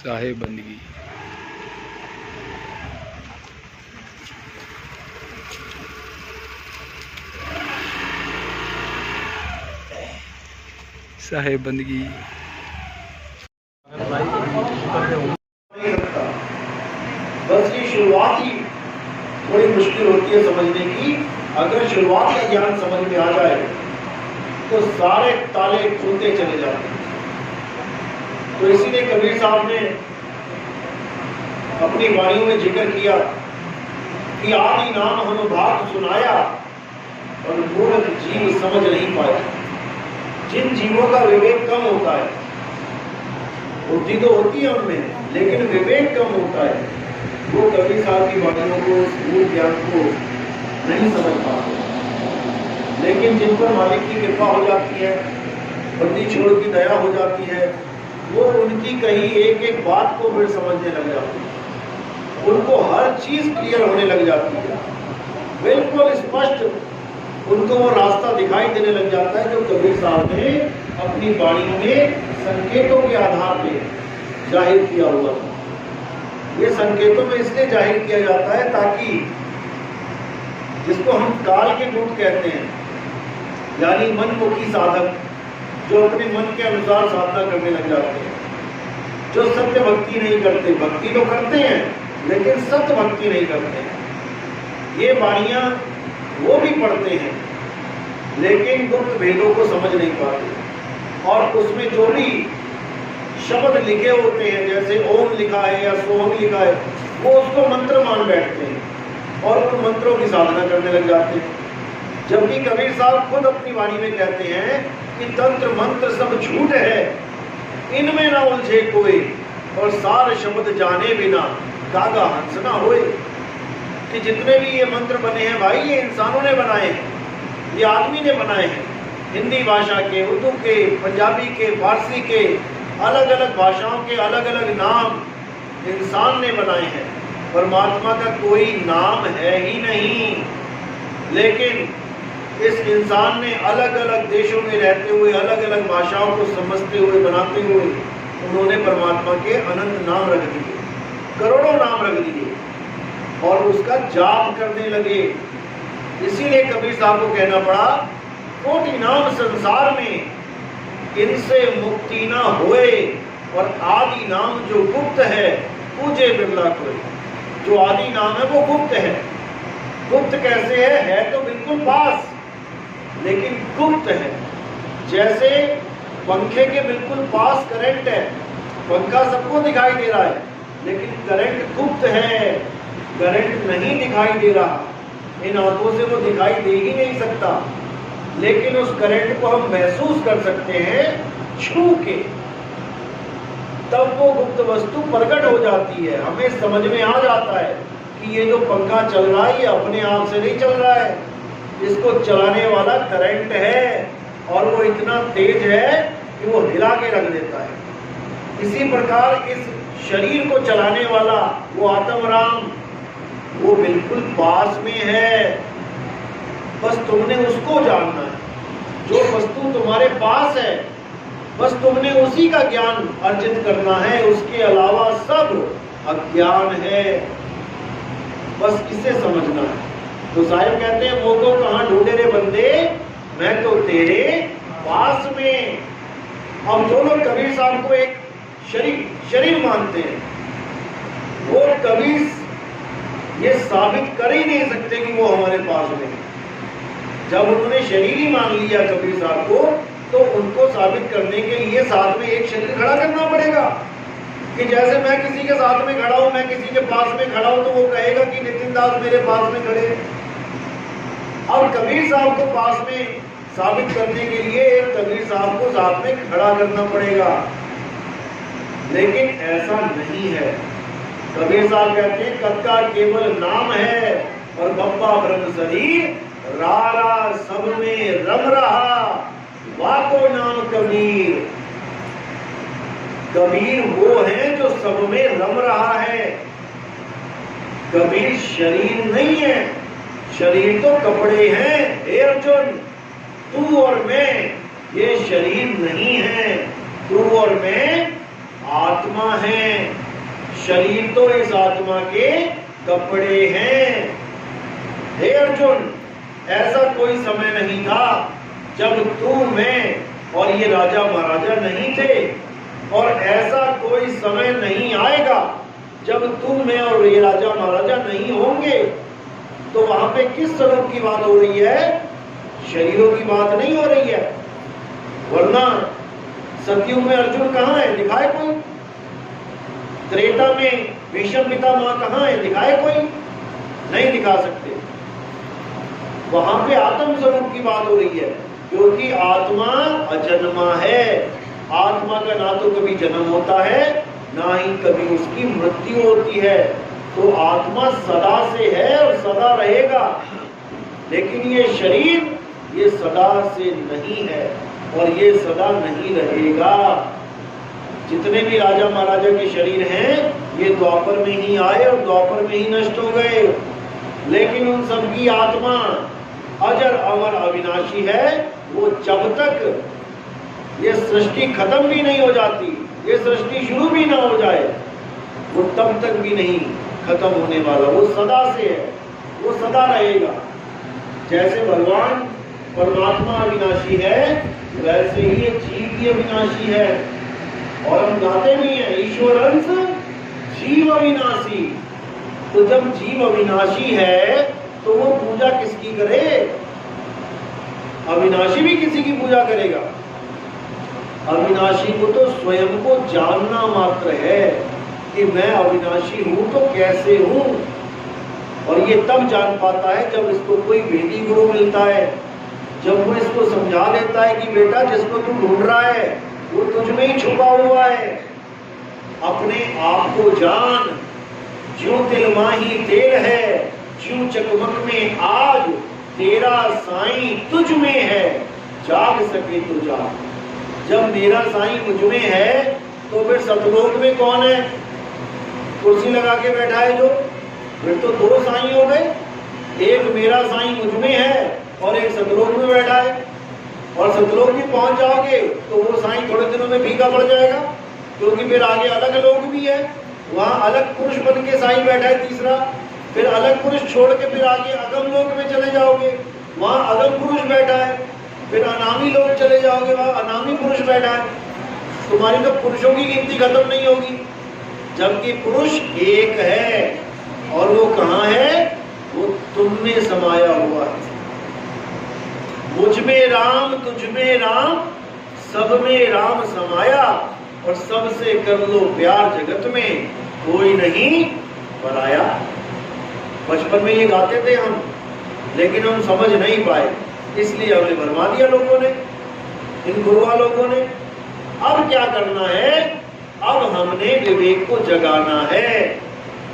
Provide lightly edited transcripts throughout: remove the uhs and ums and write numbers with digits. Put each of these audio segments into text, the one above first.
साहेब बंदगी। साहेब बंदगी। बस ये शुरुआत ही थोड़ी मुश्किल होती है समझने की। अगर शुरुआत का ज्ञान समझ में आ जाए तो सारे ताले खुलते चले जाते हैं। तो इसीलिए कबीर साहब ने अपनी वाणियों में जिक्र किया कि आदि नाम अनुभाग सुनाया और मूर्ख जीव समझ नहीं पाया। जिन जीवों का विवेक कम होता है, बुद्धि तो होती है उनमें लेकिन विवेक कम होता है, वो कबीर साहब की वाणियों को, मूल ज्ञान को नहीं समझ पाते। लेकिन जिन पर मालिक की कृपा हो जाती है, बंदी छोड़ की दया हो जाती है, वो उनकी कही एक एक बात को फिर समझने लग जाते हैं। उनको हर चीज क्लियर होने लग जाती है, बिल्कुल स्पष्ट उनको वो रास्ता दिखाई देने लग जाता है जो कबीर साहब ने अपनी वाणी में संकेतों के आधार पर जाहिर किया हुआ था। ये संकेतों में इसलिए जाहिर किया जाता है ताकि जिसको हम काल के दूत कहते हैं, यानी मनमुखी साधक जो अपने मन के अनुसार साधना करने लग जाते हैं, जो सत्य भक्ति नहीं करते, भक्ति तो करते हैं लेकिन सत्य भक्ति नहीं करते हैं। ये वाणियां वो भी पढ़ते हैं लेकिन गुप्त भेदों को समझ नहीं पाते, और उसमें जो भी शब्द लिखे होते हैं, जैसे ओम लिखा है या सोम लिखा है, वो उसको मंत्र मान बैठते हैं और उन मंत्रों की साधना करने लग जाते हैं। जबकि कबीर साहब खुद अपनी वाणी में कहते हैं कि तंत्र मंत्र सब झूठ है, इनमें ना उलझे कोई, और सार शब्द जाने बिना कागा हंस ना होए। कि जितने भी ये मंत्र बने हैं भाई, ये इंसानों ने बनाए हैं, ये आदमी ने बनाए हैं। हिंदी भाषा के, उर्दू के, पंजाबी के, फारसी के, अलग अलग भाषाओं के अलग अलग नाम इंसान ने बनाए हैं। परमात्मा का कोई नाम है ही नहीं, लेकिन इस इंसान ने अलग अलग देशों में रहते हुए, अलग अलग भाषाओं को समझते हुए, बनाते हुए, उन्होंने परमात्मा के अनंत नाम रख दिए, करोड़ों नाम रख दिए और उसका जाप करने लगे। इसीलिए कबीर साहब को कहना पड़ा, कोटि नाम संसार में इनसे मुक्ति ना होए, और आदि नाम जो गुप्त है पूजे बिरला कोई। जो आदि नाम है वो गुप्त है। गुप्त कैसे है तो बिल्कुल पास, लेकिन गुप्त है। जैसे पंखे के बिल्कुल पास करंट है, पंखा सबको दिखाई दे रहा है लेकिन करंट गुप्त है, करंट नहीं दिखाई दे रहा, इन आंखों से वो दिखाई दे ही नहीं सकता, लेकिन उस करंट को हम महसूस कर सकते हैं छू के। तब वो गुप्त वस्तु प्रकट हो जाती है, हमें समझ में आ जाता है कि ये जो पंखा चल रहा है ये अपने आप से नहीं चल रहा है, इसको चलाने वाला करंट है, और वो इतना तेज है कि वो हिला के रख देता है। इसी प्रकार इस शरीर को चलाने वाला वो आत्मराम, वो बिल्कुल पास में है, बस तुमने उसको जानना है। जो वस्तु तुम्हारे पास है बस तुमने उसी का ज्ञान अर्जित करना है, उसके अलावा सब अज्ञान है, बस इसे समझना है। तो साहिब कहते हैं, वो को कहाँ ढूंढे रे बंदे, मैं तो तेरे पास में। अब जो लोग कबीर साहब को एक शरीर मानते हैं, वो कभी ये साबित कर ही नहीं सकते कि वो हमारे पास में। जब उन्होंने शरीर ही मान लिया कबीर साहब को, तो उनको साबित करने के लिए साथ में एक शरीर खड़ा करना पड़ेगा। कि जैसे मैं किसी के साथ में खड़ा हूं, मैं किसी के पास में खड़ा हूं, तो वो कहेगा कि नितिन दास मेरे पास में खड़े। और कबीर साहब को पास में साबित करने के लिए कबीर साहब को साथ में खड़ा करना पड़ेगा, लेकिन ऐसा नहीं है। कबीर साहब कहते हैं, कक्का केवल नाम है और बप्पा ब्रह्म शरीर, रारा सब में रम रहा, वाको नाम कबीर। कबीर वो है जो सब में रम रहा है। कबीर शरीर नहीं है, शरीर तो कपड़े हैं। हे अर्जुन, तू और मैं ये शरीर नहीं है, तू और मैं आत्मा है, शरीर तो इस आत्मा के कपड़े हैं। हे अर्जुन, ऐसा कोई समय नहीं था जब तू, मैं और ये राजा महाराजा नहीं थे, और ऐसा कोई समय नहीं आएगा जब तू, मैं और ये राजा महाराजा नहीं होंगे। तो वहां पे किस स्वरूप की बात हो रही है? शरीरों की बात नहीं हो रही है। वरना सतयुग में अर्जुन कहाँ है? दिखाए कोई? त्रेता में भीष्म पितामह कहाँ है? दिखाए कोई? नहीं दिखा सकते। वहां पे आत्म स्वरूप की बात हो रही है, क्योंकि आत्मा अजन्मा है। आत्मा का ना तो कभी जन्म होता है, ना ही कभी उसकी मृत्यु होती है। तो आत्मा सदा से है और सदा रहेगा। लेकिन ये शरीर, ये सदा से नहीं है और ये सदा नहीं रहेगा। जितने भी राजा महाराजा के शरीर हैं, ये द्वापर में ही आए और द्वापर में ही नष्ट हो गए। लेकिन उन सबकी आत्मा अजर अमर अविनाशी है। वो जब तक ये सृष्टि खत्म भी नहीं हो जाती, ये सृष्टि शुरू भी ना हो जाए, वो तब तक भी नहीं खत्म होने वाला। वो सदा से है, वो सदा रहेगा। जैसे भगवान परमात्मा अविनाशी है, वैसे ही ये जीव भी अविनाशी है। और हम गाते भी हैं, ईश्वर अंश जीव अविनाशी। तो जब जीव अविनाशी है तो वो पूजा किसकी करे? अविनाशी भी किसी की पूजा करेगा? अविनाशी को तो स्वयं को जानना मात्र है कि मैं अविनाशी हूं तो कैसे हूं। और ये तब जान पाता है जब इसको कोई वेदी गुरु मिलता है, जब वो इसको समझा देता है कि बेटा, जिसको तू ढूंढ रहा है वो तुझ में ही छुपा हुआ है। अपने आप को जान, ज्यों तिल माही तेल है, ज्यों चकमक में आग, तेरा साईं तुझ में है, जाग सके तो जाग। जब मेरा साईं मुझ में है तो फिर सतलोक में कौन है? कुर्सी लगा के बैठा है जो, फिर तो दो साईं हो गए। एक मेरा साईं मुझ में है और एक सतलोक में बैठा है। और सतलोक में पहुंच जाओगे तो वो साईं थोड़े दिनों में फीका पड़ जाएगा, क्योंकि फिर आगे अलग लोग भी है। वहां अलग पुरुष बन के साईं बैठा है तीसरा, फिर अलग पुरुष छोड़ के फिर आगे अगम लोक में चले जाओगे, वहां अगम पुरुष बैठा है। फिर अनामी लोग चले जाओगे, वहां अनामी पुरुष बैठा है। तुम्हारी तो पुरुषों की गिनती खत्म नहीं होगी, जबकि पुरुष एक है। और वो कहाँ है? वो तुम में समाया हुआ है। मुझ में राम, तुझ में राम, सब में राम समाया, और सबसे कर लो प्यार, जगत में कोई नहीं पराया। बचपन में ये गाते थे हम, लेकिन हम समझ नहीं पाए, इसलिए हमें भरमा दिया लोगों ने, इन गुरुआ लोगों ने। अब क्या करना है? अब हमने विवेक को जगाना है।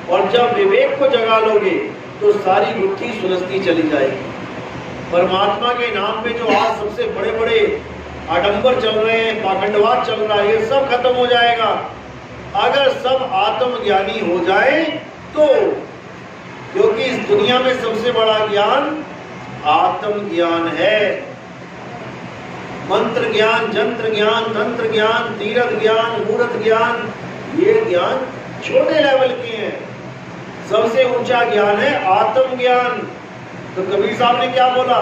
और जब विवेक को जगा लोगे तो सारी बुद्धि सुलझती चली जाएगी। परमात्मा के नाम पे जो आज सबसे बड़े बड़े आडंबर चल रहे हैं, पाखंडवाद चल रहा है, ये सब खत्म हो जाएगा अगर सब आत्मज्ञानी हो जाए तो। क्योंकि इस दुनिया में सबसे बड़ा ज्ञान आत्मज्ञान है। मंत्र ज्ञान, जंत्र ज्ञान, तंत्र ज्ञान, तीर्थ ज्ञान, मूर्त ज्ञान, ये ज्ञान छोटे लेवल के हैं। सबसे ऊंचा ज्ञान है आत्मज्ञान। तो कबीर साहब ने क्या बोला?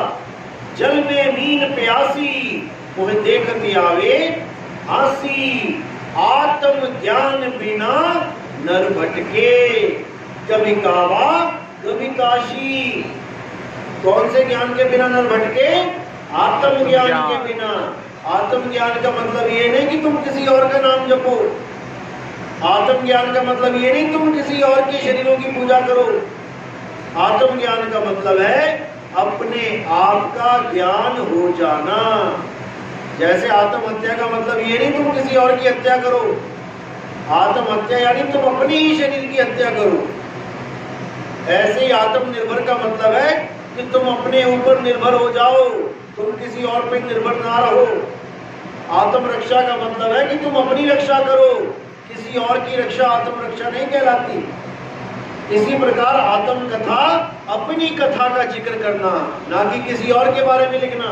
जल में मीन प्यासी, मुझे देखती आवे आसी, आत्म ज्ञान बिना नर भटके, कभी कावा कभी काशी। कौन से ज्ञान के बिना नर भटके? आत्म ज्ञान के बिना। आत्म ज्ञान का मतलब ये नहीं कि तुम किसी और का नाम जपो। आत्म ज्ञान का मतलब ये नहीं तुम किसी और के शरीरों की पूजा करो। आत्म ज्ञान का मतलब है अपने आप का ज्ञान हो जाना। जैसे आत्महत्या का मतलब ये नहीं तुम किसी और की हत्या करो। आत्महत्या यानी तुम अपने ही शरीर की हत्या करो। ऐसे ही आत्मनिर्भर का मतलब है कि तुम अपने ऊपर निर्भर हो जाओ, तुम किसी और पे निर्भर ना रहो। आत्म रक्षा का मतलब है कि तुम अपनी रक्षा करो, किसी और की रक्षा आत्म रक्षा नहीं कहलाती। इसी प्रकार आत्म कथा अपनी कथा का जिक्र करना, ना कि किसी और के बारे में लिखना।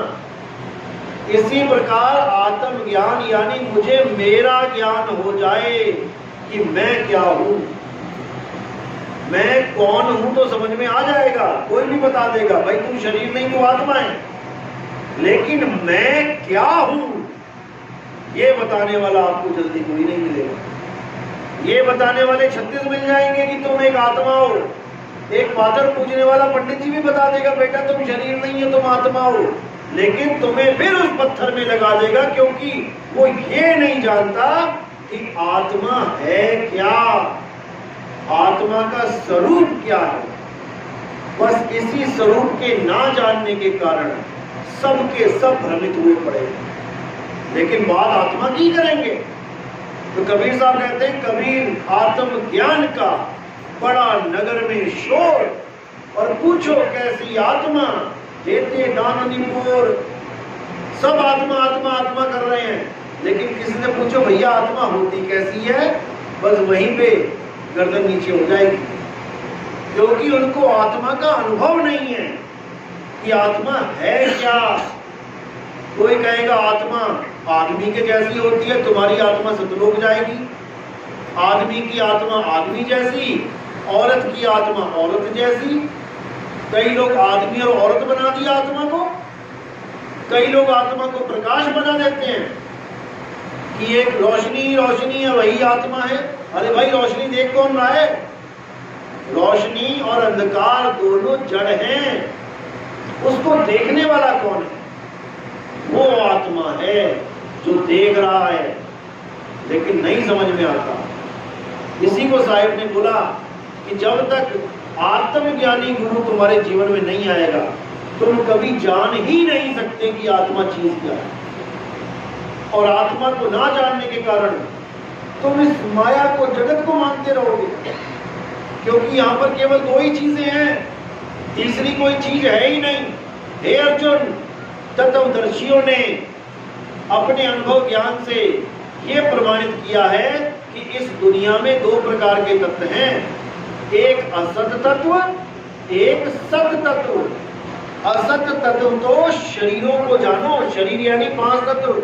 इसी प्रकार आत्मज्ञान यानी मुझे मेरा ज्ञान हो जाए कि मैं क्या हूं, मैं कौन हूं तो समझ में आ जाएगा। कोई भी बता देगा भाई तू शरीर नहीं तू आत्मा है, लेकिन मैं क्या हूं ये बताने वाला आपको जल्दी कोई नहीं मिलेगा। ये बताने वाले 36 मिल जाएंगे कि तुम एक आत्मा हो। एक पाथर पूजने वाला पंडित जी भी बता देगा बेटा तुम शरीर नहीं है तुम आत्मा हो, लेकिन तुम्हें फिर उस पत्थर में लगा देगा, क्योंकि वो ये नहीं जानता कि आत्मा है क्या, आत्मा का स्वरूप क्या है। बस इसी स्वरूप के ना जानने के कारण सबके सब भ्रमित हुए पड़े। लेकिन बात आत्मा की करेंगे तो कबीर साहब कहते हैं कबीर आत्म ज्ञान का बड़ा नगर में शोर, और पूछो कैसी आत्मा देते दानदीपुर। सब आत्मा आत्मा आत्मा कर रहे हैं, लेकिन किसी ने पूछो भैया आत्मा होती कैसी है, बस वहीं पे गर्दन नीचे हो जाएगी, क्योंकि उनको आत्मा का अनुभव नहीं है कि आत्मा है क्या। कोई कहेगा आत्मा आदमी के जैसी होती है, तुम्हारी आत्मा सतलोक जाएगी। आदमी की आत्मा आदमी जैसी, औरत की आत्मा औरत जैसी। कई लोग आदमी और औरत बना दिया आत्मा को, कई लोग आत्मा को प्रकाश बना देते हैं कि एक रोशनी रोशनी है वही आत्मा है। अरे भाई रोशनी देख कौन रहा है, रोशनी और अंधकार दोनों जड़ हैं, उसको देखने वाला कौन है, वो आत्मा है जो देख रहा है, लेकिन नहीं समझ में आता। इसी को साहिब ने बोला कि जब तक आत्मज्ञानी गुरु तुम्हारे जीवन में नहीं आएगा तुम कभी जान ही नहीं सकते कि आत्मा चीज क्या है। और आत्मा को ना जानने के कारण तुम इस माया को जगत को मानते रहोगे, क्योंकि यहाँ पर केवल दो ही चीजें हैं, तीसरी कोई चीज है ही नहीं। हे अर्जुन, तत्वदर्शियों ने अपने अनुभव ज्ञान से यह प्रमाणित किया है कि इस दुनिया में दो प्रकार के तत्व हैं, एक असत तत्व, एक सत तत्व। असत तत्व तो शरीरों को जानो, शरीर यानी 5 तत्व,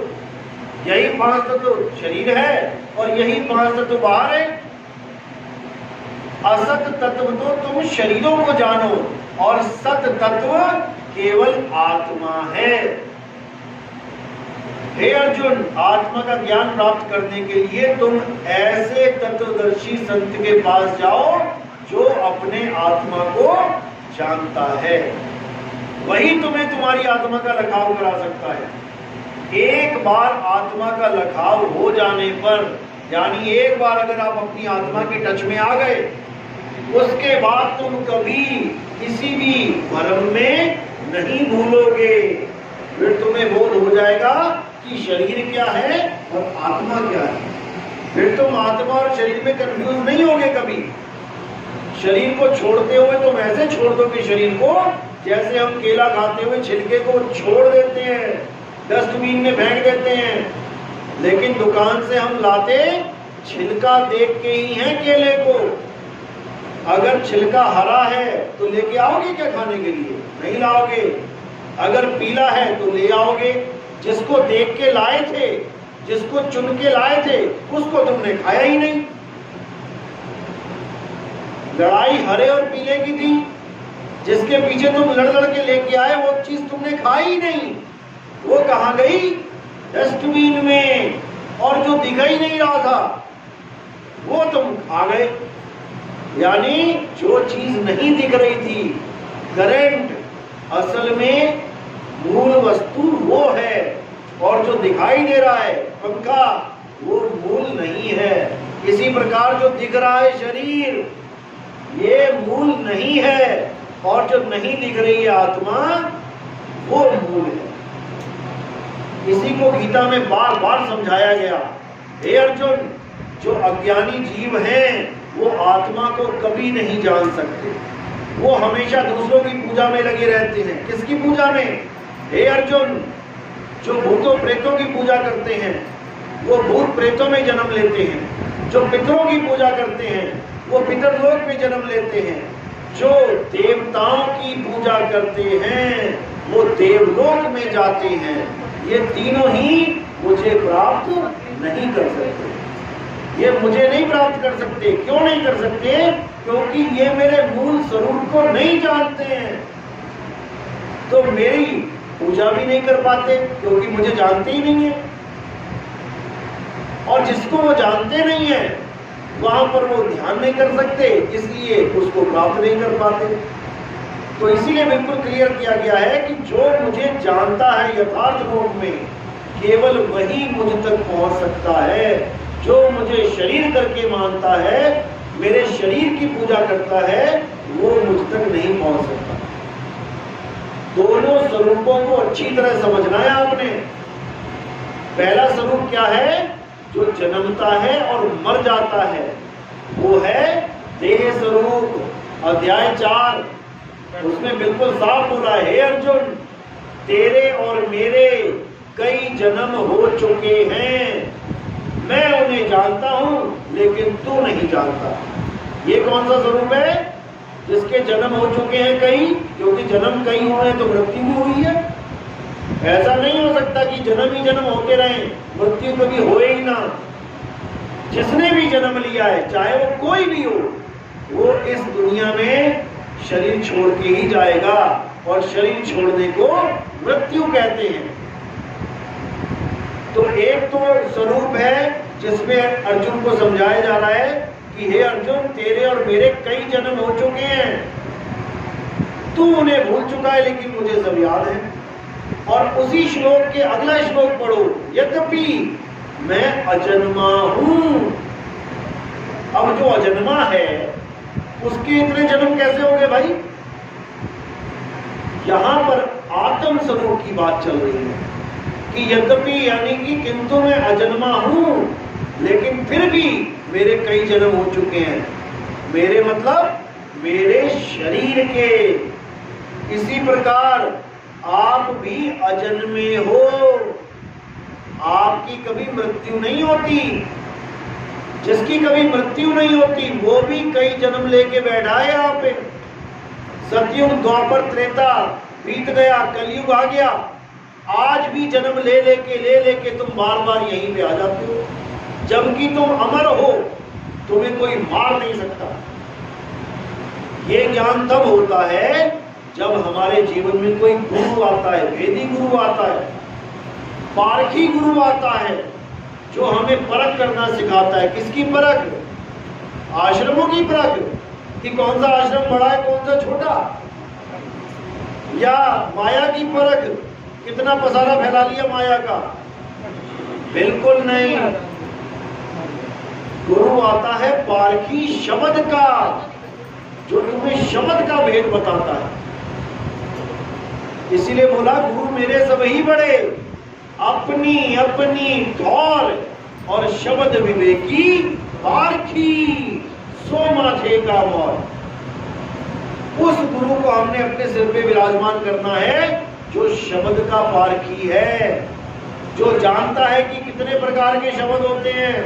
यही 5 तत्व शरीर है और यही 5 तत्व बाहर है। असत तत्व तो तुम शरीरों को जानो और सत तत्व केवल आत्मा है। हे अर्जुन, आत्मा का ज्ञान प्राप्त करने के लिए तुम ऐसे तत्वदर्शी संत के पास जाओ जो अपने आत्मा को जानता है, वही तुम्हें तुम्हारी आत्मा का लखाव करा सकता है। एक बार आत्मा का लखाव हो जाने पर, यानी एक बार अगर आप अपनी आत्मा के टच में आ गए, उसके बाद तुम कभी किसी भी भ्रम में नहीं भूलोगे। फिर तुम्हें बोध हो जाएगा कि शरीर क्या है और आत्मा क्या है। फिर तुम आत्मा और शरीर में कंफ्यूज नहीं होगे कभी। शरीर को छोड़ते हुए तुम ऐसे छोड़ दोगे शरीर को जैसे हम केला खाते हुए छिलके को छोड़ देते हैं, डस्टबिन में फेंक देते हैं, लेकिन दुकान से हम लाते छिलका देख के ही हैं केले को। अगर छिलका हरा है तो लेके आओगे क्या खाने के लिए? नहीं लाओगे। अगर पीला है तो ले आओगे। जिसको देख के लाए थे, जिसको चुन के लाए थे, उसको तुमने खाया ही नहीं। लड़ाई हरे और पीले की थी, जिसके पीछे तुम लड़ लड़ के लेके आए वो चीज तुमने खाई ही नहीं। वो कहाँ गई? डस्टबिन में। और जो दिखाई नहीं रहा था वो तुम खा गए। यानी जो चीज नहीं दिख रही थी, करंट, असल में मूल वस्तु वो है, और जो दिखाई दे रहा है पंखा, वो मूल नहीं है। इसी प्रकार जो दिख रहा है शरीर, ये मूल नहीं है, और जो नहीं दिख रही है आत्मा, वो मूल है। इसी को गीता में बार बार समझाया गया। हे अर्जुन, जो अज्ञानी जीव हैं वो आत्मा को कभी नहीं जान सकते। वो हमेशा दूसरों की पूजा में लगे रहते हैं। किसकी पूजा में? हे अर्जुन, जो भूतों प्रेतों की पूजा करते हैं वो भूत प्रेतों में जन्म लेते हैं। जो पितरों की पूजा करते हैं वो पितरलोक में जन्म लेते हैं। जो देवताओं की पूजा करते हैं वो देवलोक में जाते हैं। ये तीनों ही मुझे प्राप्त नहीं कर सकते। ये मुझे नहीं प्राप्त कर सकते। क्यों नहीं कर सकते? क्योंकि ये मेरे मूल स्वरूप को नहीं जानते हैं, तो मेरी पूजा भी नहीं कर पाते क्योंकि मुझे जानते ही नहीं है। और जिसको वो जानते नहीं है वहां पर वो ध्यान नहीं कर सकते, इसलिए उसको प्राप्त नहीं कर पाते। तो इसीलिए बिल्कुल क्लियर किया गया है कि जो मुझे जानता है यथार्थ रूप में, केवल वही मुझ तक पहुंच सकता है। जो मुझे शरीर करके मानता है, मेरे शरीर की पूजा करता है, वो मुझ तक नहीं पहुंच सकता। दोनों स्वरूपों को अच्छी तरह समझना है आपने। पहला स्वरूप क्या है? जो जन्मता है और मर जाता है, वो है देह स्वरूप। अध्याय 4 उसमें बिल्कुल साफ बोला है, हे अर्जुन, तेरे और मेरे कई जन्म हो चुके हैं, मैं उन्हें जानता हूं लेकिन तू नहीं जानता। ये कौन सा स्वरूप है? जिसके जन्म हो चुके हैं कई, क्योंकि जन्म कई हुए हैं तो मृत्यु भी हुई है। ऐसा नहीं हो सकता कि जन्म ही जन्म होते रहे, मृत्यु कभी होए ही ना। जिसने भी जन्म लिया है, चाहे वो कोई भी हो, वो इस दुनिया में शरीर छोड़ के ही जाएगा, और शरीर छोड़ने को मृत्यु कहते हैं। तो एक तो स्वरूप है जिसमें अर्जुन को समझाया जा रहा है कि हे अर्जुन, तेरे और मेरे कई जन्म हो चुके हैं, तू उन्हें भूल चुका है लेकिन मुझे सब याद है। और उसी श्लोक के अगला श्लोक पढ़ो, यद्यपि मैं अजन्मा हूं। अब जो अजन्मा है उसके इतने जन्म कैसे होंगे भाई? यहां पर आत्म स्वरूप की बात चल रही है कि यद्यपि यानी कि किंतु मैं अजन्मा हूं, लेकिन फिर भी मेरे कई जन्म हो चुके हैं। मेरे मतलब मेरे शरीर के। इसी प्रकार आप भी अजन्मे हो, आपकी कभी मृत्यु नहीं होती। जिसकी कभी मृत्यु नहीं होती वो भी कई जन्म लेके बैठा है यहाँ पे। सतयुग, द्वापर, त्रेता बीत गया, कलयुग आ गया, आज भी जन्म ले लेके तुम बार बार यहीं पे आ जाते हो, जबकि तुम अमर हो, तुम्हें कोई मार नहीं सकता। ये ज्ञान तब होता है जब हमारे जीवन में कोई गुरु आता है, वेदी गुरु आता है, पारखी गुरु आता है, जो हमें परख करना सिखाता है। किसकी परख? आश्रमों की परख, कि कौन सा आश्रम बड़ा है कौन सा छोटा, या माया की परख, कितना पसारा फैला लिया माया का। बिल्कुल नहीं। गुरु आता है पारखी शब्द का, जो तुम्हें शब्द का भेद बताता है। इसीलिए बोला गुरु मेरे सब ही बड़े, अपनी अपनी धौर और शब्द विवेकी पारखी, सो माथे का मोर। उस गुरु को हमने अपने सिर पे विराजमान करना है जो शब्द का पारखी है, जो जानता है कि कितने प्रकार के शब्द होते हैं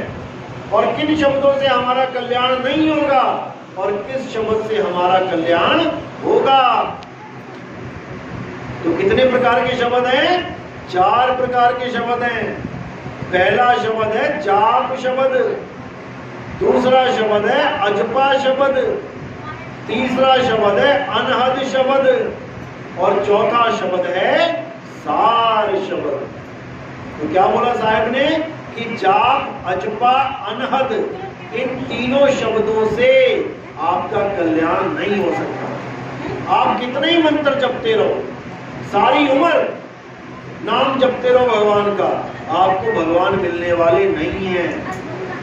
और किन शब्दों से हमारा कल्याण नहीं होगा और किस शब्द से हमारा कल्याण होगा। तो कितने प्रकार के शब्द हैं? 4 प्रकार के शब्द हैं। पहला शब्द है जाप शब्द, दूसरा शब्द है अजपा शब्द, तीसरा शब्द है अनहद शब्द, और चौथा शब्द है सार शब्द। तो क्या बोला साहब ने कि जाप, अजपा, अनहद, इन तीनों शब्दों से आपका कल्याण नहीं हो सकता। आप कितने ही मंत्र जपते रहो, सारी उम्र नाम जपते रहो भगवान का, आपको भगवान मिलने वाले नहीं हैं।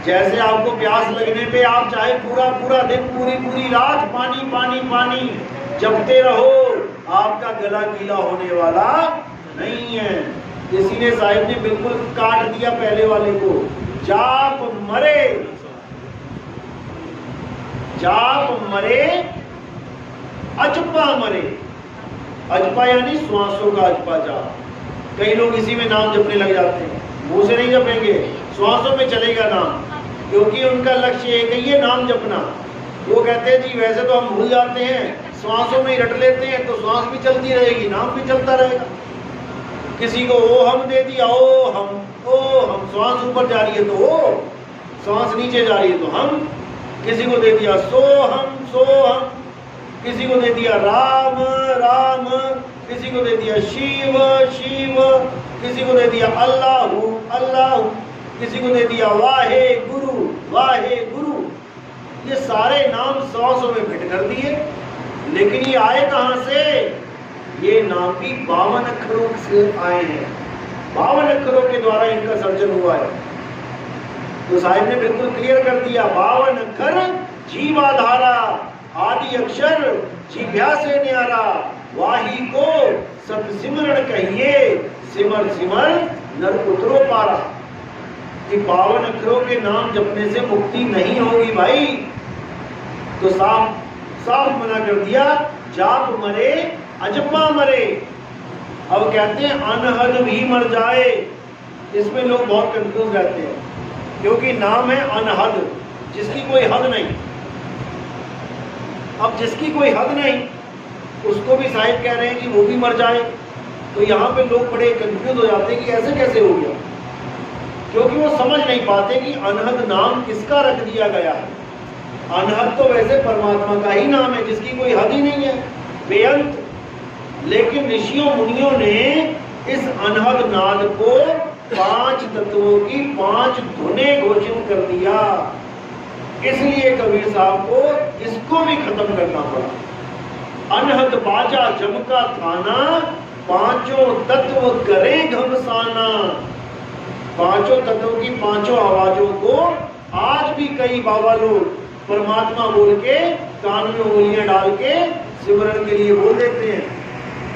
जैसे आपको प्यास लगने पे आप चाहे पूरा पूरा दिन, पूरी पूरी रात पानी पानी पानी जपते रहो, आपका गला गीला होने वाला नहीं है। इसीलिए साहिब ने बिल्कुल काट दिया पहले वाले को, जाप मरे, जाप मरे, अजपा मरे। अजपा यानी श्वासों का अजपा जाप। कई लोग इसी में नाम जपने लग जाते हैं, मुंह से नहीं जपेंगे, श्वासों में चलेगा नाम, क्योंकि उनका लक्ष्य एक ही है, नाम जपना। वो कहते हैं जी वैसे तो हम भूल जाते हैं, श्वासों में ही रट लेते हैं, तो श्वास भी चलती रहेगी, नाम भी चलता रहेगा। किसी को ओ हम दे दिया, ओ हम श्वास ऊपर जा रही है तो ओ, श्वास नीचे जा रही है तो हम, किसी को दे दिया सो हम, किसी को दे दिया राम राम, किसी को दे दिया शिव शिव, किसी को दे दिया अल्लाहु अल्लाहु, किसी को दे दिया वाहे गुरु वाहे गुरु। ये सारे नाम 100 में फिट कर दिए, लेकिन ये आए कहां से? ये नाम भी 52 अक्षरों से आए हैं। 52 अक्षरों के द्वारा इनका सर्जन हुआ है। तो साहिब ने बिल्कुल क्लियर कर दिया, 52 अक्षर जीवाधारा, आदि अक्षर जीभ्या से न्यारा, वाही को सत सिमरण कहिए, सिमर सिमर नर उतरो पारा। कि 52 अक्षरों के नाम जपने से मुक्ति नहीं होगी भाई। तो साफ साफ मना कर दिया, जाप मरे अजपा मरे। अब कहते हैं अनहद भी मर जाए। इसमें लोग बहुत कंफ्यूज रहते हैं, क्योंकि नाम है अनहद, जिसकी कोई हद नहीं। अब जिसकी कोई हद नहीं उसको भी साहिब कह रहे हैं कि वो भी मर जाए। तो यहाँ पे लोग बड़े कंफ्यूज हो जाते हैं कि ऐसे कैसे हो गया, क्योंकि वो समझ नहीं पाते कि अनहद नाम किसका रख दिया गया है। अनहद तो वैसे परमात्मा का ही नाम है, जिसकी कोई हद ही नहीं है, बेअंत। लेकिन ऋषियों मुनियों ने इस अनहद नाद को 5 तत्वों की 5 धुनें घोषित कर दिया। इसलिए कबीर साहब को इसको भी खत्म करना पड़ा। अनहद बाजा जमका थाना, 5 तत्व करे घमसाना। 5 तत्वों की 5 आवाजों को आज भी कई बाबा लोग परमात्मा बोल के कान में उंगलियां डाल के सिमरन के लिए बोल देते हैं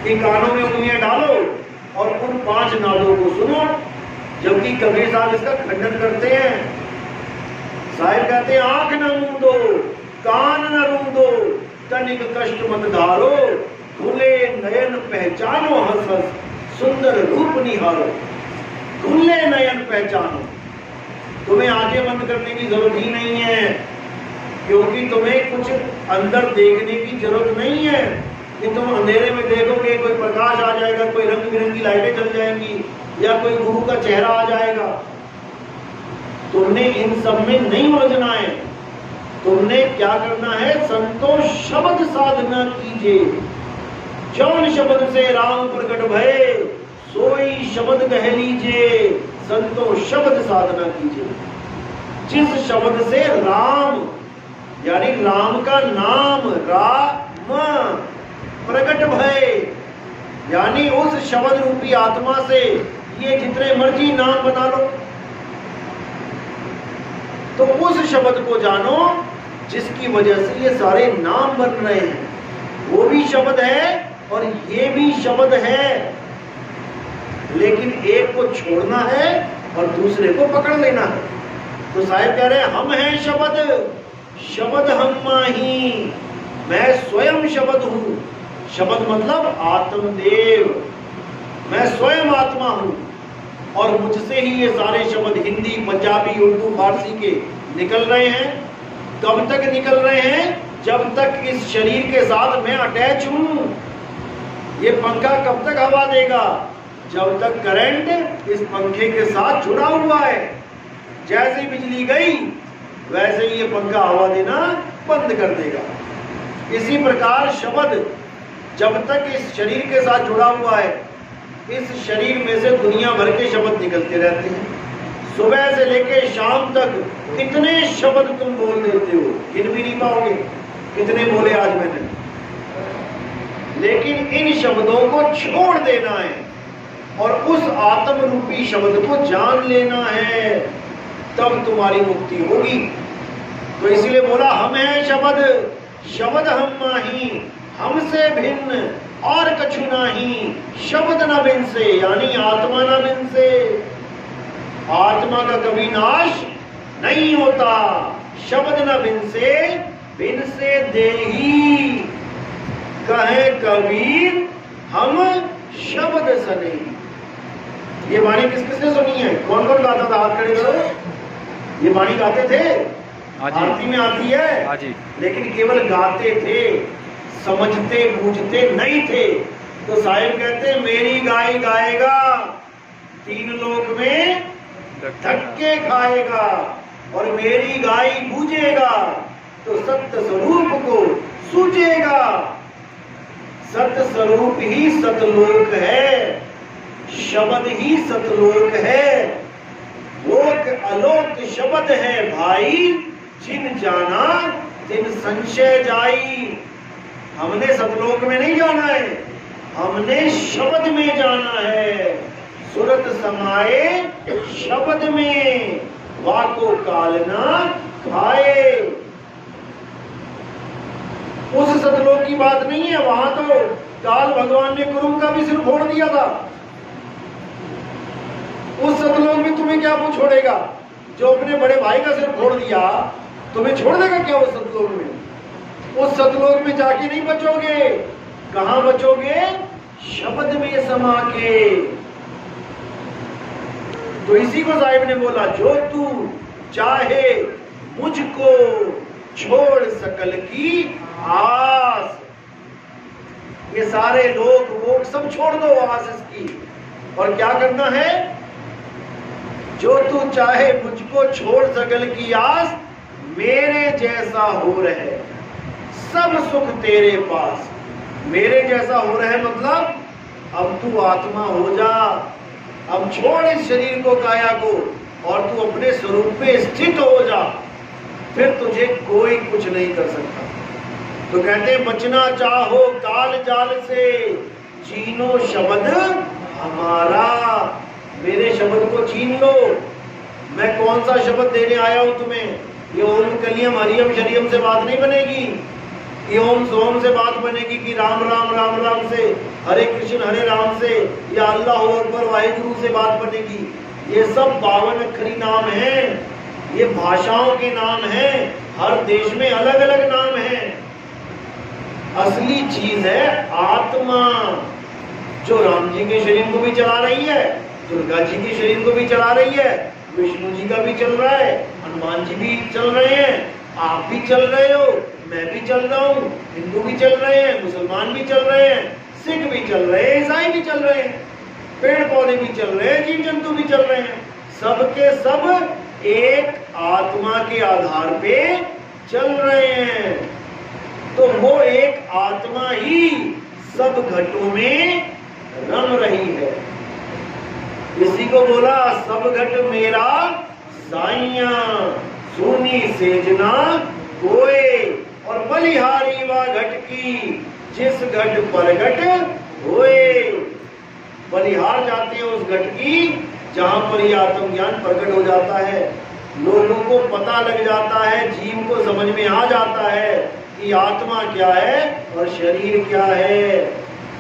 कि कानों में उंगलियां डालो और उन 5 नादों को सुनो। जबकि कबीर साहब इसका खंडन करते हैं। साहिब कहते हैं आंख न मूंदो, कान न रूंदो, तनिक कष्ट मत धारो, खुले नयन पहचानो हंस हंस, सुंदर रूप निहारो। खुले नयन पहचानो, तुम्हें आंखें बंद करने की जरूरत ही नहीं है, क्योंकि तुम्हें कुछ अंदर देखने की जरूरत नहीं है कि तुम अंधेरे में देखोगे कोई प्रकाश आ जाएगा, कोई रंग बिरंगी लाइटें जल जाएंगी या कोई गुरु का चेहरा आ जाएगा। तुमने इन सब में नहीं उलझना है। तुमने क्या करना है? संतोष शब्द साधना कीजिए। जौन शब्द से राम प्रकट भये, सोई शब्द कह लीजिए। संतोष शब्द साधना कीजिए। जिस शब्द से राम यानी राम का नाम राम प्रकट भये, यानी उस शब्द रूपी आत्मा से ये जितने मर्जी नाम बना लो, तो उस शब्द को जानो जिसकी वजह से ये सारे नाम बन रहे हैं। वो भी शब्द है और ये भी शब्द है, लेकिन एक को छोड़ना है और दूसरे को पकड़ लेना है। तो साहिब कह रहे हैं हम हैं शब्द, शब्द हम माही, मैं स्वयं शब्द हूं। शब्द मतलब आत्मदेव, मैं स्वयं आत्मा हूं और मुझसे ही ये सारे शब्द हिंदी, पंजाबी, उर्दू, फारसी के निकल रहे हैं। कब तक निकल रहे हैं? जब तक इस शरीर के साथ मैं अटैच हूं। ये पंखा कब तक हवा देगा? जब तक करंट इस पंखे के साथ जुड़ा हुआ है। जैसे बिजली गई वैसे ही ये पंखा हवा देना बंद कर देगा। इसी प्रकार शब्द जब तक इस शरीर के साथ जुड़ा हुआ है, इस शरीर में से दुनिया भर के शब्द निकलते रहते हैं। सुबह से लेकर शाम तक कितने शब्द तुम बोल देते हो, गिन भी नहीं पाओगे कितने बोले आज मैंने। लेकिन इन शब्दों को छोड़ देना है और उस आत्म रूपी शब्द को जान लेना है, तब तुम्हारी मुक्ति होगी। तो इसीलिए बोला हम हैं शब्द, शब्द हम माही, हमसे भिन्न और कछु नाही। शब्द न बिन से, यानी आत्मा न बिन से। आत्मा का कभी नाश नहीं होता। शब्द न बिन से देही, कहे कबीर हम शब्द सने। ये वाणी किस किसने सुनी है? कौन कौन गाता था? हाथ खड़े करो। ये वाणी गाते थे, आरती में आती है, लेकिन केवल गाते थे, समझते बूझते नहीं थे। तो साहिब कहते हैं मेरी गाय गाएगा, 3 लोक में धक्के खाएगा, और मेरी गाय बूझेगा तो सत्य स्वरूप को सूझेगा। सत्य स्वरूप ही सतलोक है, शब्द ही सतलोक है। लोक अलोक शब्द है भाई, जिन जाना तिन संशय जाई। हमने सतलोक में नहीं जाना है, हमने शब्द में जाना है। सुरत समाए शब्द में, वाको काल ना खाए। उस सतलोक की बात नहीं है, वहां तो काल भगवान ने कुरुम का भी सिर फोड़ दिया था। उस सतलोक में तुम्हें क्या वो छोड़ेगा? जो अपने बड़े भाई का सिर फोड़ दिया, तुम्हें छोड़ देगा क्या उस सतलोक में? उस सतलोक में जाके नहीं बचोगे। कहां बचोगे? शब्द में समा के। तो इसी को साहिब ने बोला, जो तू चाहे मुझको छोड़ सकल की आस। ये सारे लोग वो सब छोड़ दो आस इसकी, और क्या करना है? जो तू चाहे मुझको छोड़ सकल की आस, मेरे जैसा हो रहे सब सुख तेरे पास। मेरे जैसा हो रहे मतलब अब तू आत्मा हो जा, अब छोड़ इस शरीर को, काया को, और तू अपने स्वरूप में स्थित हो जा, फिर तुझे कोई कुछ नहीं कर सकता। तो कहते हैं बचना चाहो काल जाल से, चीनो शब्द हमारा। मेरे शब्द को छीन लो। मैं कौन सा शब्द देने आया हूं तुम्हें? ये ओम कलियम हरियम शरियम से बात नहीं बनेगी, ये ओम सोम से बात बनेगी कि राम राम राम राम से, हरे कृष्ण हरे राम से, या अल्लाह अकबर वाहिगुरु से बात बनेगी। ये सब 52 अक्षरी नाम हैं, ये भाषाओं के नाम हैं, हर देश में अलग अलग नाम हैं। असली चीज है आत्मा, जो राम जी के शरीर को भी चला रही है, दुर्गा जी के शरीर को भी चला रही है, विष्णु जी का भी चल रहा है, हनुमान जी भी चल रहे हैं, आप भी चल रहे हो, मैं भी चल रहा हूँ, हिंदू भी चल रहे हैं, मुसलमान भी चल रहे हैं, सिख भी चल रहे हैं, ईसाई भी चल रहे हैं, पेड़ पौधे भी चल रहे हैं, जीव जंतु भी चल रहे हैं। सबके सब एक आत्मा के आधार पे चल रहे हैं। तो वो एक आत्मा ही सब घटों में रम रही है। इसी को बोला सब घट मेरा साइया, सोनी सेजना कोए, और बलिहारी वा घट की जिस घट प्रगट होए। बलिहार जाते हैं उस घट की जहां पर ये आत्मज्ञान प्रकट हो जाता है, लोगों को पता लग जाता है, जीव को समझ में आ जाता है कि आत्मा क्या है और शरीर क्या है।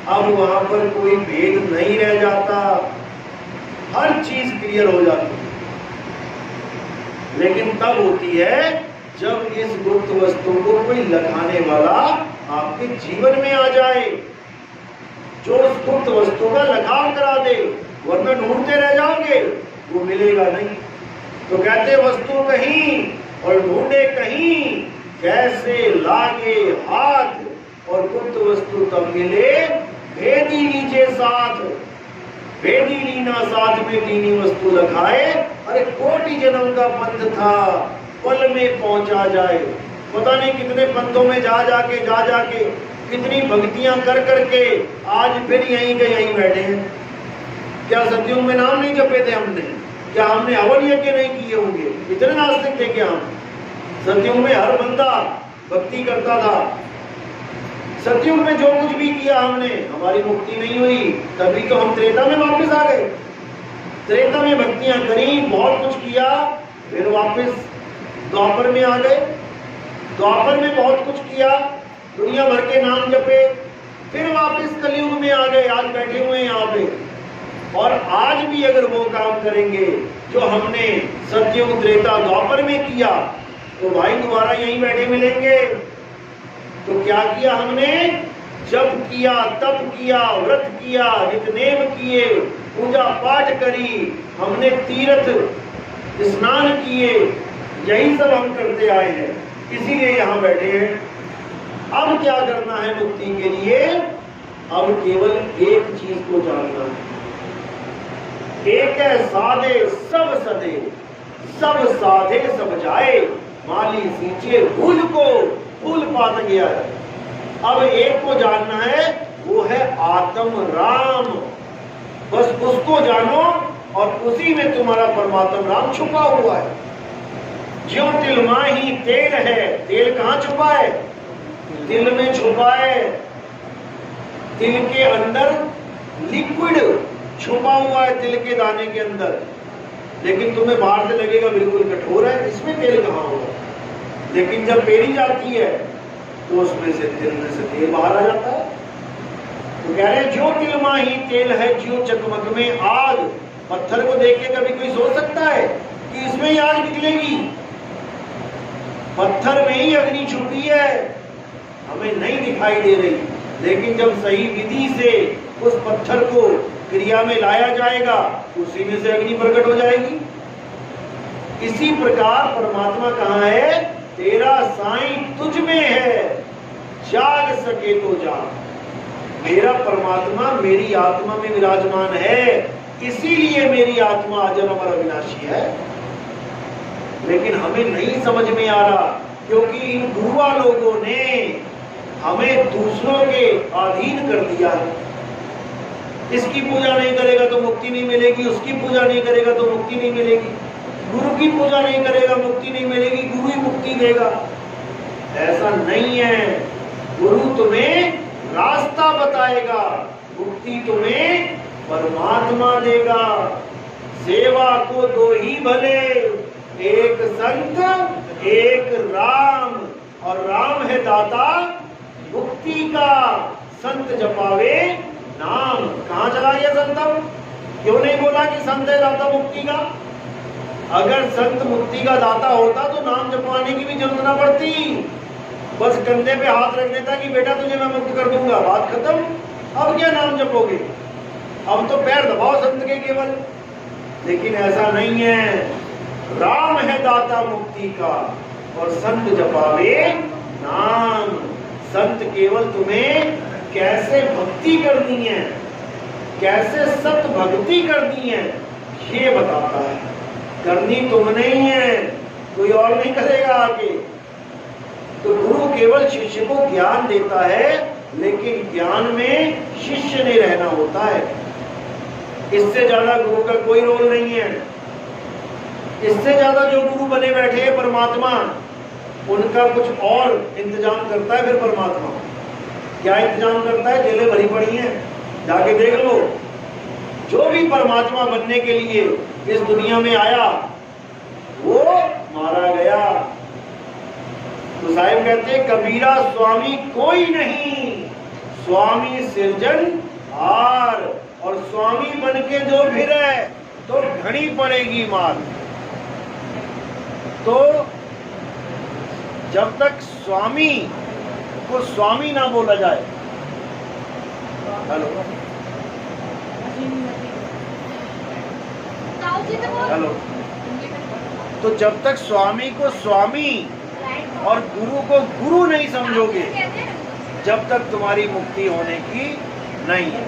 अब वहां पर कोई भेद नहीं रह जाता, हर चीज क्लियर हो जाती है। लेकिन तब होती है जब इस गुप्त वस्तु को कोई लगाने वाला आपके जीवन में आ जाए, जो उस गुप्त वस्तु का लगाव करा दे, वरना ढूंढते रह जाओगे, वो मिलेगा नहीं। तो कहते वस्तु कहीं और ढूंढे कहीं, कैसे लागे हाथ, और गुप्त वस्तु तब मिले भेदी नीचे साथ। भेदी लीना साथ में दीनी वस्तु लखाए, अरे कोटि जन्म का पंथ था, पल में पहुंचा जाए। पता नहीं कितने पंथों में जा जाके कितनी भक्तियां कर करके आज फिर यहीं के यहीं बैठे हैं। क्या सतयुग में नाम नहीं जपे थे हमने? क्या हमने हवन यज्ञ नहीं किए होंगे? इतने नास्तिक थे क्या हम? सतयुग में हर बंदा भक्ति करता था। सतयुग में जो कुछ भी किया हमने, हमारी मुक्ति नहीं हुई, तभी तो हम त्रेता में वापस आ गए। त्रेता में भक्तियां करी, बहुत कुछ किया, फिर वापस द्वापर में आ गए। द्वापर में बहुत कुछ किया, दुनिया भर के नाम जपे, फिर वापस कलयुग में आ गए, आज बैठे हुए हैं यहाँ पे। और आज भी अगर वो काम करेंगे जो हमने सतयुग त्रेता द्वापर में किया, तो भाई दोबारा यहीं बैठे मिलेंगे। तो क्या किया हमने? जप किया, तप किया, व्रत किया, नित्यनेम किए, पूजा पाठ करी, हमने तीर्थ स्नान किए, यही सब हम करते आए हैं, इसीलिए यहाँ बैठे हैं। अब क्या करना है मुक्ति के लिए? अब केवल एक चीज को जानना है। एक है साधे सब सदे, सब साधे सब जाए, माली सींचे फूल को फूल पात गया है। अब एक को जानना है, वो है आत्म राम। बस उसको जानो और उसी में तुम्हारा परमात्म राम छुपा हुआ है। ज्यों तिल माही तेल है, तेल कहाँ छुपा है? तिल में छुपा है। तिल के अंदर लिक्विड छुपा हुआ है, तिल के दाने के अंदर, लेकिन तुम्हें बाहर से लगेगा बिल्कुल कठोर है, इसमें तेल कहाँ होगा। लेकिन जब पेरी जाती है तो उसमें से तिल में से तेल बाहर आ जाता है। तो कह रहे जो तिल माही तेल है, ज्यों चकमक में आग। पत्थर को देख के कभी कोई सोच सकता है कि इसमें ही आग निकलेगी? पत्थर में ही अग्नि छुपी है, हमें नहीं दिखाई दे रही, लेकिन जब सही विधि से उस पत्थर को क्रिया में लाया जाएगा, उसी में से अग्नि प्रकट हो जाएगी। इसी प्रकार परमात्मा कहाँ है? तेरा साईं तुझ में है, जाग सके तो जाग। मेरा परमात्मा मेरी आत्मा में विराजमान है, इसीलिए मेरी आत्मा अजर अमर अविनाशी है। लेकिन हमें नहीं समझ में आ रहा, क्योंकि इन बुआ लोगों ने हमें दूसरों के अधीन कर दिया है। इसकी पूजा नहीं करेगा तो मुक्ति नहीं मिलेगी, उसकी पूजा नहीं करेगा तो मुक्ति नहीं मिलेगी, गुरु की पूजा नहीं करेगा मुक्ति नहीं मिलेगी, गुरु ही मुक्ति देगा। ऐसा नहीं है। गुरु तुम्हें रास्ता बताएगा, मुक्ति तुम्हें परमात्मा देगा। सेवा को दो ही भले, एक संत एक राम, और राम है दाता मुक्ति का, संत जपावे नाम। कहां चला गया संत? क्यों नहीं बोला कि संत है दाता मुक्ति का? अगर संत मुक्ति का दाता होता तो नाम जपवाने की भी जरूरत ना पड़ती, बस कंधे पे हाथ रख देता कि बेटा तुझे मैं मुक्त कर दूंगा, बात खत्म। अब क्या नाम जपोगे? अब तो पैर दबाओ संत के केवल। लेकिन ऐसा नहीं है। राम है दाता मुक्ति का और संत जपावे नाम। संत केवल तुम्हें कैसे भक्ति करनी है, कैसे सत भक्ति करनी है, ये बताता है। करनी तुमने ही है, कोई और नहीं करेगा आगे। तो गुरु केवल शिष्य को ज्ञान देता है, लेकिन ज्ञान में शिष्य नहीं रहना होता है। इससे ज्यादा गुरु का कोई रोल नहीं है। इससे ज्यादा जो गुरु बने बैठे हैं परमात्मा, उनका कुछ और इंतजाम करता है। फिर परमात्मा क्या इंतजाम करता है? जेलें भरी पड़ी हैं, जाके देख लो। जो भी परमात्मा बनने के लिए इस दुनिया में आया वो मारा गया। तो साहिब कहते हैं कबीरा स्वामी कोई नहीं, स्वामी सिरजन हार। और स्वामी बन के जो फिरे तो घनी पड़ेगी मार। तो जब तक स्वामी को स्वामी ना बोला जाए, हेलो हेलो, तो जब तक स्वामी को स्वामी और गुरु को गुरु नहीं समझोगे, जब तक तुम्हारी मुक्ति होने की नहीं है।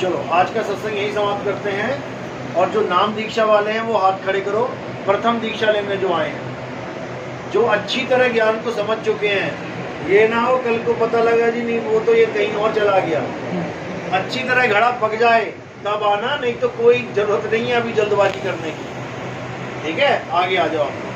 चलो आज का सत्संग यही समाप्त करते हैं। और जो नाम दीक्षा वाले हैं वो हाथ खड़े करो। प्रथम दीक्षा लेने जो आए हैं, जो अच्छी तरह ज्ञान को समझ चुके हैं, ये ना हो कल को पता लगा जी नहीं वो तो ये कहीं और चला गया। अच्छी तरह घड़ा पक जाए तब आना, नहीं तो कोई जरूरत नहीं है अभी जल्दबाजी करने की। ठीक है, आगे आ जाओ आप।